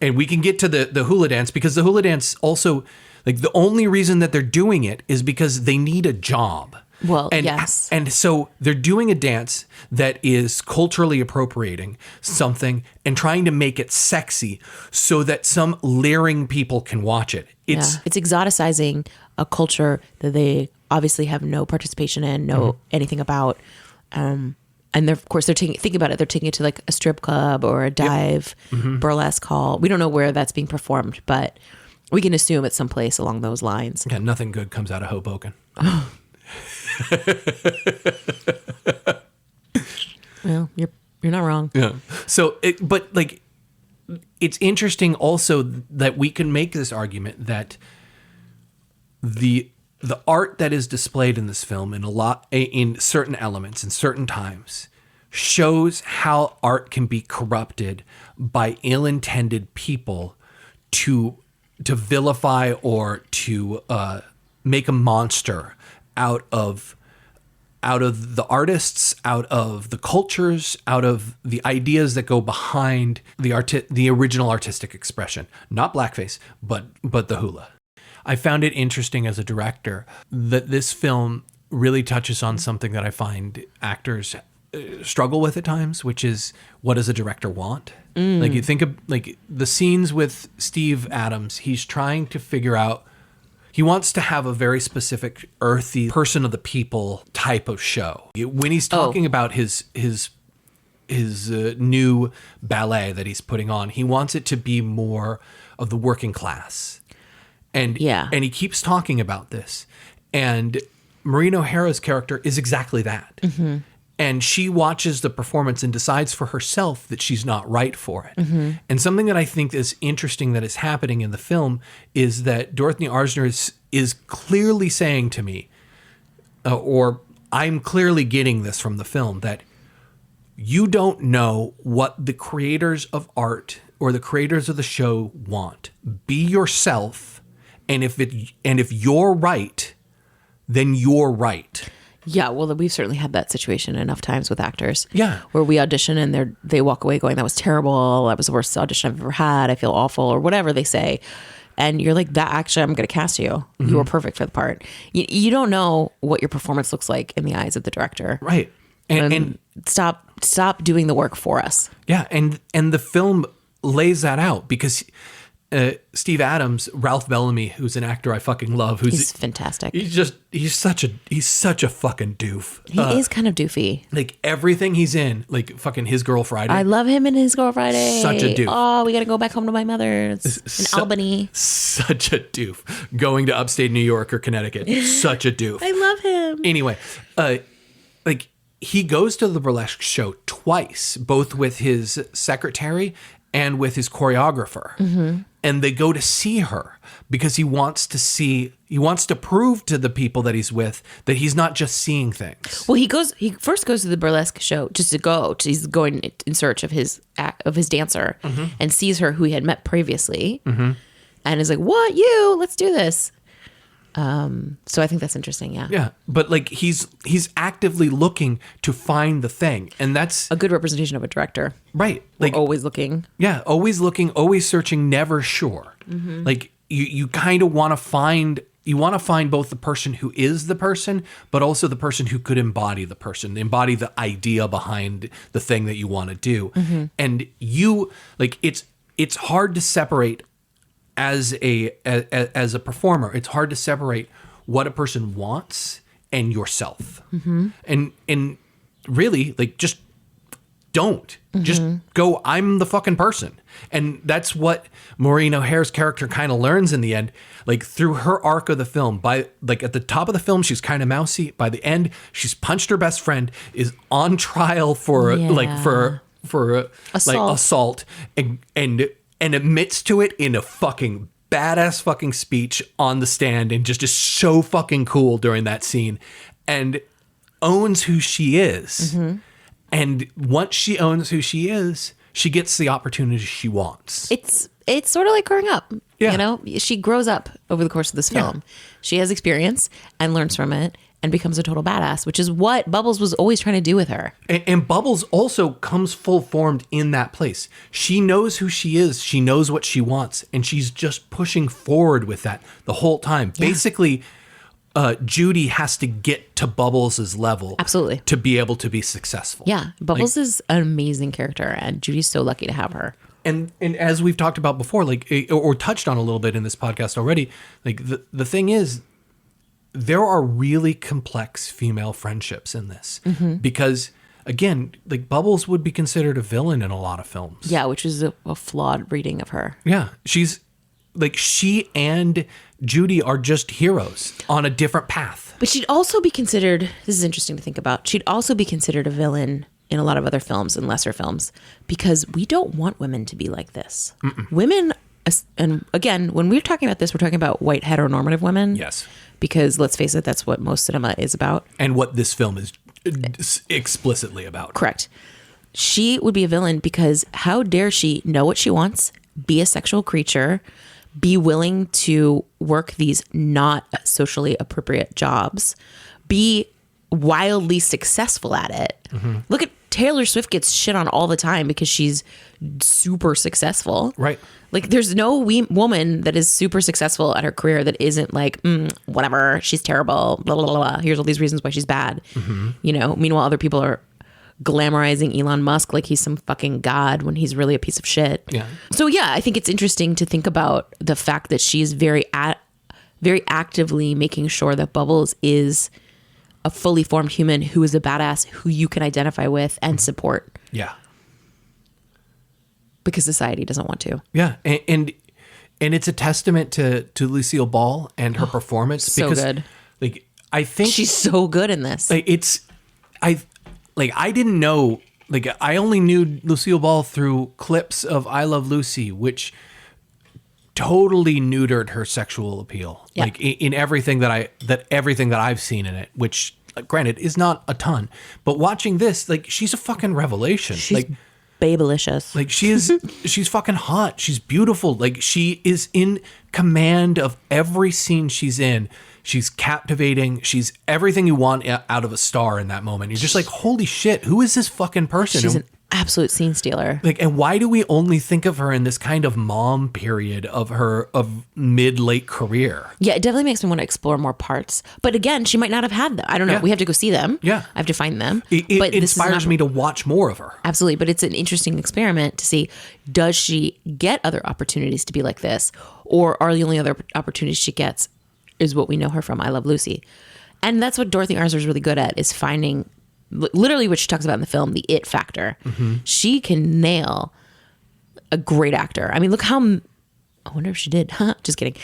And we can get to the hula dance, because the hula dance also, like, the only reason that they're doing it is because they need a job. Well, and, yes. And so they're doing a dance that is culturally appropriating something and trying to make it sexy so that some leering people can watch it. It's exoticizing a culture that they obviously have no participation in, anything about. And they're, of course, think about it. They're taking it to like a strip club or a dive burlesque hall. We don't know where that's being performed, but we can assume it's someplace along those lines. Yeah, nothing good comes out of Hoboken. Well, you're not wrong. Yeah. So, but like, it's interesting also that we can make this argument that the art that is displayed in this film in certain elements, in certain times, shows how art can be corrupted by ill-intended people to vilify or to make a monster out of the artists, out of the cultures, out of the ideas that go behind the original artistic expression. Not blackface, but the hula. I found it interesting as a director that this film really touches on something that I find actors struggle with at times, which is, what does a director want? Like, you think of like the scenes with Steve Adams, he's trying to figure out, he wants to have a very specific earthy person of the people type of show. When he's talking about his new ballet that he's putting on, he wants it to be more of the working class. And he keeps talking about this. And Maureen O'Hara's character is exactly that. Mm-hmm. And she watches the performance and decides for herself that she's not right for it. Mm-hmm. And something that I think is interesting that is happening in the film is that Dorothy Arzner is clearly saying to me, or I'm clearly getting this from the film, that you don't know what the creators of art or the creators of the show want. Be yourself. And if you're right, then you're right. Yeah, well, we've certainly had that situation enough times with actors. Yeah. Where we audition and they walk away going, that was terrible. That was the worst audition I've ever had. I feel awful, or whatever they say. And you're like, that actually, I'm going to cast you. Mm-hmm. You were perfect for the part. You don't know what your performance looks like in the eyes of the director. Right. And stop doing the work for us. Yeah. And the film lays that out because Steve Adams, Ralph Bellamy, who's an actor I fucking love, he's fantastic. He's such a fucking doof. He is kind of doofy. Like everything he's in, like fucking His Girl Friday. I love him in His Girl Friday. Such a doof. Oh, we got to go back home to my mother's in Albany. Such a doof. Going to upstate New York or Connecticut. Such a doof. I love him. Anyway, like he goes to the burlesque show twice, both with his secretary and with his choreographer. Mm-hmm. And they go to see her because he wants to prove to the people that he's with that he's not just seeing things. Well, he first goes to the burlesque show just to go. He's going in search of his dancer, mm-hmm. and sees her who he had met previously, mm-hmm. and is like, "What, you? Let's do this." So I think that's interesting. Yeah. Yeah. But like he's actively looking to find the thing. And that's a good representation of a director. Right. Like we're always looking. Yeah. Always looking, always searching, never sure. Mm-hmm. Like you kind of want to find both the person who is the person, but also the person who could embody the person, embody the idea behind the thing that you want to do. Mm-hmm. And it's hard to separate as a performer. It's hard to separate what a person wants and yourself. Mm-hmm. And really, like, just don't. Mm-hmm. Just go, I'm the fucking person. And that's what Maureen O'Hara's character kind of learns in the end. Like, through her arc of the film, at the top of the film, she's kind of mousy. By the end, she's punched her best friend, is on trial for assault, and admits to it in a fucking badass fucking speech on the stand, and just is so fucking cool during that scene, and owns who she is. Mm-hmm. And once she owns who she is, she gets the opportunity she wants. It's sort of like growing up. Yeah. You know, she grows up over the course of this film. Yeah. She has experience and learns from it and becomes a total badass, which is what Bubbles was always trying to do with her. And Bubbles also comes full formed in that place. She knows who she is. She knows what she wants. And she's just pushing forward with that the whole time. Yeah. Basically, Judy has to get to Bubbles' level. Absolutely. To be able to be successful. Yeah. Bubbles is an amazing character, and Judy's so lucky to have her. And as we've talked about before, like, or touched on a little bit in this podcast already, like the thing is, there are really complex female friendships in this because, again, like Bubbles would be considered a villain in a lot of films. Yeah, which is a flawed reading of her. Yeah, she's like, she and Judy are just heroes on a different path. But she'd also be considered, this is interesting to think about, she'd also be considered a villain in a lot of other films and lesser films, because we don't want women to be like this. Women, and again, when we're talking about this, we're talking about white heteronormative women. Yes. Because let's face it, that's what most cinema is about. And what this film is explicitly about. Correct. She would be a villain because how dare she know what she wants, be a sexual creature, be willing to work these not socially appropriate jobs, be wildly successful at it. Look at Taylor Swift gets shit on all the time because she's super successful. Right. Like, there's no woman that is super successful at her career that isn't like, whatever, she's terrible, blah, blah, blah, blah. Here's all these reasons why she's bad. You know, meanwhile, other people are glamorizing Elon Musk like he's some fucking god when he's really a piece of shit. Yeah. So, yeah, I think it's interesting to think about the fact that she's very actively making sure that Bubbles is a fully formed human who is a badass who you can identify with and support. Yeah. Because society doesn't want to. Yeah. And it's a testament to Lucille Ball and her performance. So because, good. Like, I think She's so good in this. like, I didn't know, like, I only knew Lucille Ball through clips of I Love Lucy, which totally neutered her sexual appeal. Yeah. Like in everything that I've seen in it, which granted is not a ton, but watching this, like, she's a fucking revelation. She's like, babelicious. like she's fucking hot. She's beautiful. Like, she is in command of every scene she's in. She's captivating. She's everything you want out of a star in that moment. You're just like, holy shit, who is this fucking person? She's an absolute scene stealer. Like, and why do we only think of her in this kind of mom period of her mid-late career? Yeah, it definitely makes me want to explore more parts. But again, she might not have had them. I don't know. Yeah. We have to go see them. Yeah. I have to find them. It inspires me to watch more of her. Absolutely. But it's an interesting experiment to see, does she get other opportunities to be like this? Or are the only other opportunities she gets is what we know her from I Love Lucy? And that's what Dorothy Arzner is really good at, is finding literally what she talks about in the film, the it factor. She can nail a great actor. I mean, look how, I wonder if she did. Just kidding.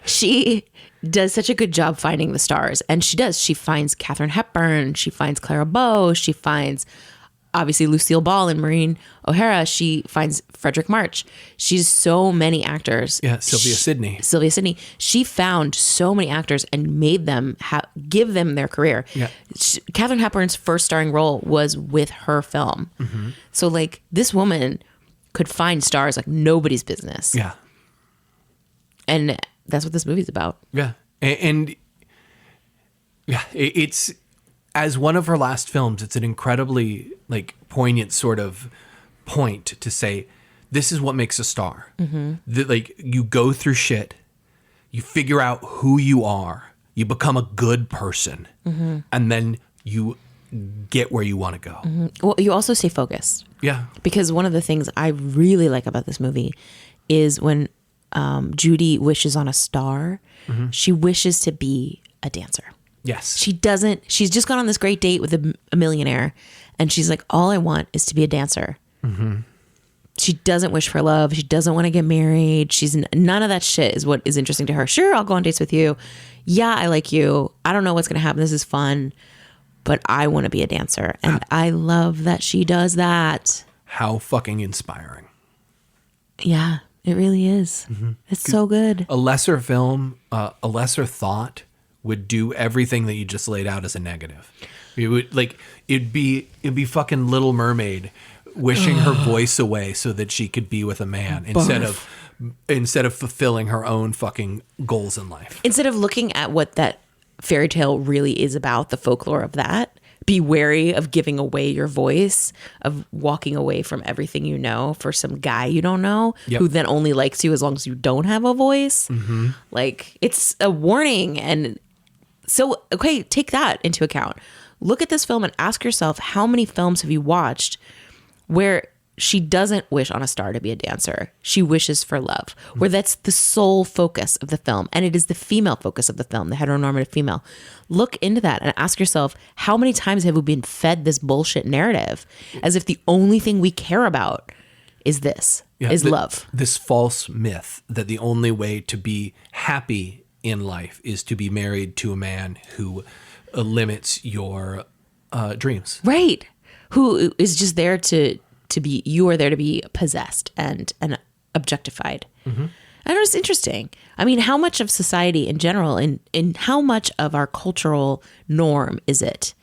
She does such a good job finding the stars. And she does. She finds Katharine Hepburn. She finds Clara Bow. She finds, obviously, Lucille Ball and Maureen O'Hara. She finds Frederick March. She's so many actors. Yeah, Sylvia Sidney. She found so many actors and made them give them their career. Yeah. Katharine Hepburn's first starring role was with her film. So, like, this woman could find stars like nobody's business. Yeah. And that's what this movie's about. Yeah. And yeah, it's, as one of her last films, it's an incredibly, like, poignant sort of point to say, this is what makes a star. Like, you go through shit, you figure out who you are, you become a good person, and then you get where you want to go. Well, you also stay focused. Yeah. Because one of the things I really like about this movie is when Judy wishes on a star, she wishes to be a dancer. Yes. She's just gone on this great date with a millionaire, and she's like, all I want is to be a dancer. She doesn't wish for love. She doesn't want to get married. None of that shit is what is interesting to her. Sure, I'll go on dates with you. Yeah, I like you. I don't know what's going to happen. This is fun, but I want to be a dancer. And I love that she does that. How fucking inspiring. Yeah, it really is. It's so good. A lesser film, a lesser thought would do everything that you just laid out as a negative. It would, like, it'd be fucking Little Mermaid wishing her voice away so that she could be with a man instead of fulfilling her own fucking goals in life. Instead of looking at what that fairy tale really is about, the folklore of that, be wary of giving away your voice, of walking away from everything you know for some guy you don't know, Yep. who then only likes you as long as you don't have a voice. Like, it's a warning. And so, okay, take that into account. Look at this film and ask yourself, how many films have you watched where she doesn't wish on a star to be a dancer? She wishes for love, where that's the sole focus of the film. And it is the female focus of the film, the heteronormative female. Look into that and ask yourself, how many times have we been fed this bullshit narrative as if the only thing we care about is this, love? This false myth that the only way to be happy in life is to be married to a man who limits your dreams. Right. Who is just there to be, you are there to be possessed and objectified. And it was interesting. I mean, how much of society in general and how much of our cultural norm is it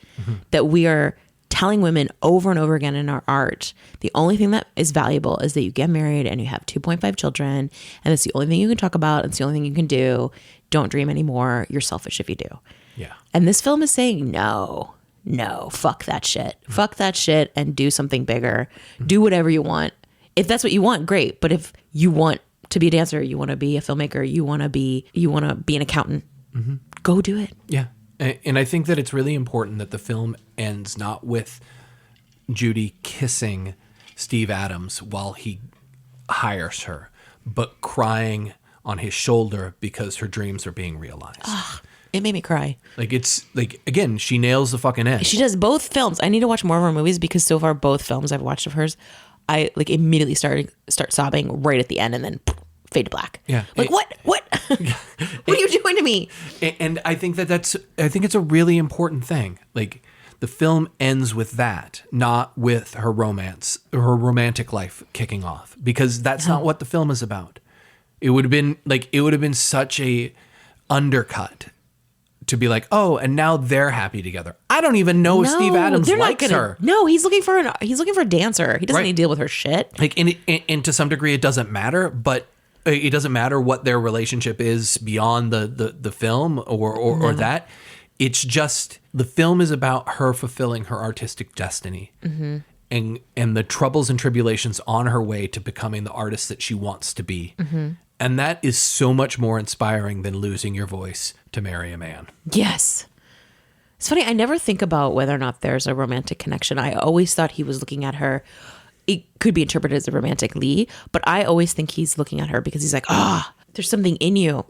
that we are telling women over and over again in our art, the only thing that is valuable is that you get married and you have 2.5 children, and it's the only thing you can talk about. It's the only thing you can do. Don't dream anymore. You're selfish if you do. Yeah. And this film is saying, no, fuck that shit. Fuck that shit and do something bigger. Do whatever you want. If that's what you want, great. But if you want to be a dancer, you want to be a filmmaker, you want to be an accountant, go do it. Yeah. And I think that it's really important that the film ends not with Judy kissing Steve Adams while he hires her, but crying on his shoulder because her dreams are being realized. It made me cry. Like, it's like, again, she nails the fucking end. She does both films. I need to watch more of her movies because so far both films I've watched of hers, I like immediately start sobbing right at the end and then fade to black. Yeah. Like, what? What are you doing to me? And I think I think it's a really important thing. Like, the film ends with that, not with her romantic life kicking off, because that's not what the film is about. It would have been such a undercut to be like, oh, and now they're happy together. I don't even know if Steve Adams likes her. No, he's looking for a dancer. He doesn't need to deal with her shit. Like, and to some degree, it doesn't matter. But it doesn't matter what their relationship is beyond the film or that. It's just the film is about her fulfilling her artistic destiny and the troubles and tribulations on her way to becoming the artist that she wants to be. And that is so much more inspiring than losing your voice to marry a man. Yes. It's funny. I never think about whether or not there's a romantic connection. I always thought he was looking at her. It could be interpreted as a romantically, but I always think he's looking at her because he's like, there's something in you.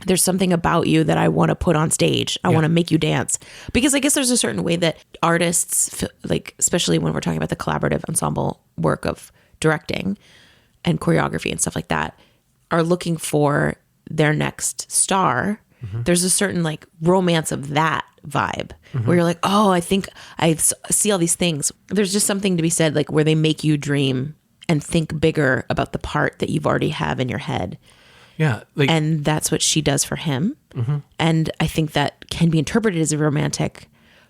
There's something about you that I want to put on stage. I want to make you dance. Because I guess there's a certain way that artists, like, especially when we're talking about the collaborative ensemble work of directing and choreography and stuff like that, are looking for their next star. There's a certain like romance of that vibe where you're like, oh, I think I see all these things. There's just something to be said, like, where they make you dream and think bigger about the part that you've already have in your head. Yeah. Like, and that's what she does for him. And I think that can be interpreted as a romantic,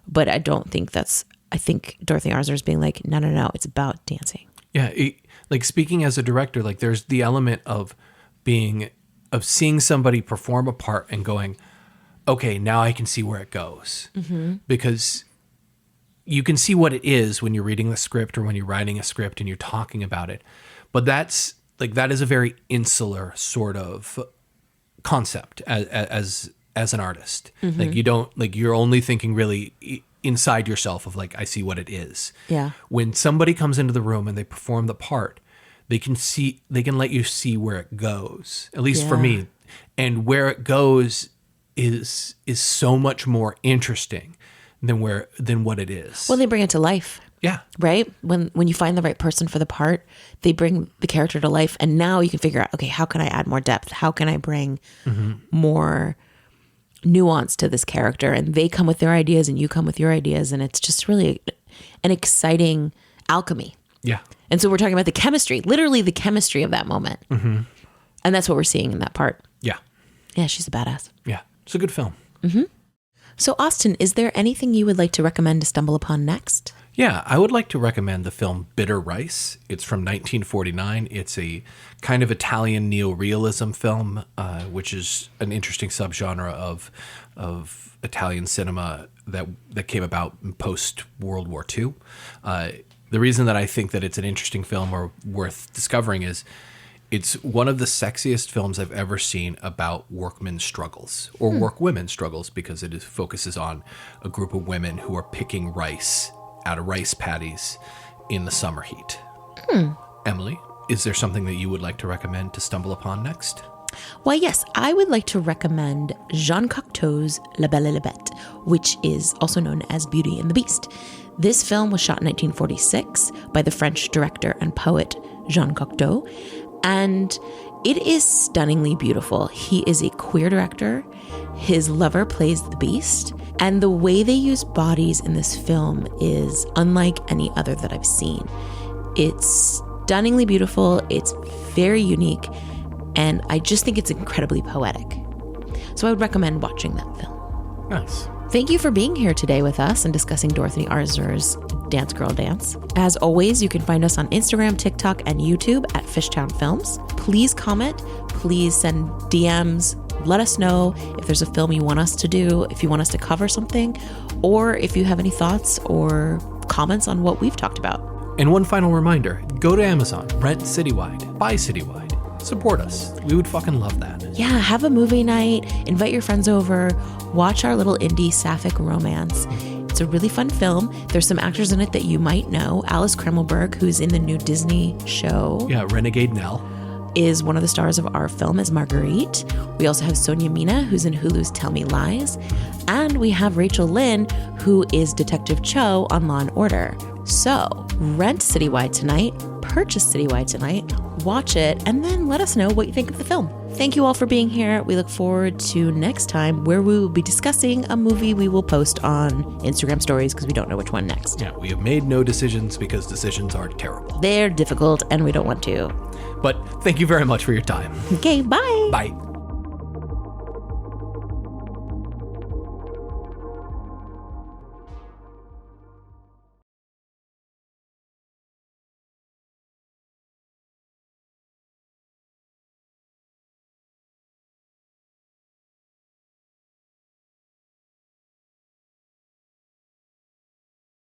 but I don't think I think Dorothy Arzner is being like, no, it's about dancing. Yeah. Like, speaking as a director, like, there's the element of seeing somebody perform a part and going, okay, now I can see where it goes. Because you can see what it is when you're reading the script or when you're writing a script and you're talking about it. But that is a very insular sort of concept as an artist. Like, you don't, like, you're only thinking really inside yourself of like, I see what it is. Yeah. When somebody comes into the room and they perform the part, they can let you see where it goes, at least for me. And where it goes is so much more interesting than what it is. Well, they bring it to life. Yeah. Right? When you find the right person for the part, they bring the character to life. And now you can figure out, okay, how can I add more depth? How can I bring more nuance to this character? And they come with their ideas and you come with your ideas. And it's just really an exciting alchemy. Yeah. And so we're talking about the chemistry, literally the chemistry of that moment. And that's what we're seeing in that part. Yeah. Yeah, she's a badass. Yeah. It's a good film. So, Austin, is there anything you would like to recommend to stumble upon next? Yeah, I would like to recommend the film Bitter Rice. It's from 1949. It's a kind of Italian neorealism film, which is an interesting subgenre of Italian cinema that came about post World War II. The reason that I think that it's an interesting film or worth discovering is it's one of the sexiest films I've ever seen about workmen's struggles or workwomen's struggles, because it focuses on a group of women who are picking rice out of rice paddies in the summer heat. Emily, is there something that you would like to recommend to stumble upon next? Why, yes, I would like to recommend Jean Cocteau's La Belle et la Bête, which is also known as Beauty and the Beast. This film was shot in 1946 by the French director and poet Jean Cocteau, and it is stunningly beautiful. He is a queer director. His lover plays the beast, and the way they use bodies in this film is unlike any other that I've seen. It's stunningly beautiful. It's very unique, and I just think it's incredibly poetic. So I would recommend watching that film. Nice. Thank you for being here today with us and discussing Dorothy Arzner's Dance Girl Dance. As always, you can find us on Instagram, TikTok, and YouTube at Fishtown Films. Please comment. Please send DMs. Let us know if there's a film you want us to do, if you want us to cover something, or if you have any thoughts or comments on what we've talked about. And one final reminder, go to Amazon, rent Citywide, buy Citywide. Support us. We would fucking love that. Yeah, have a movie night, invite your friends over, watch our little indie sapphic romance. It's a really fun film. There's some actors in it that you might know. Alice Kremmelberg, who's in the new Disney show. Yeah, Renegade Nell. Is one of the stars of our film as Marguerite. We also have Sonia Mina, who's in Hulu's Tell Me Lies. And we have Rachel Lynn, who is Detective Cho on Law & Order. So, rent Citywide tonight, purchase Citywide tonight, watch it, and then let us know what you think of the film. Thank you all for being here. We look forward to next time, where we will be discussing a movie we will post on Instagram stories because we don't know which one next. Yeah, we have made no decisions because decisions are terrible. They're difficult and we don't want to. But thank you very much for your time. Okay, bye. Bye.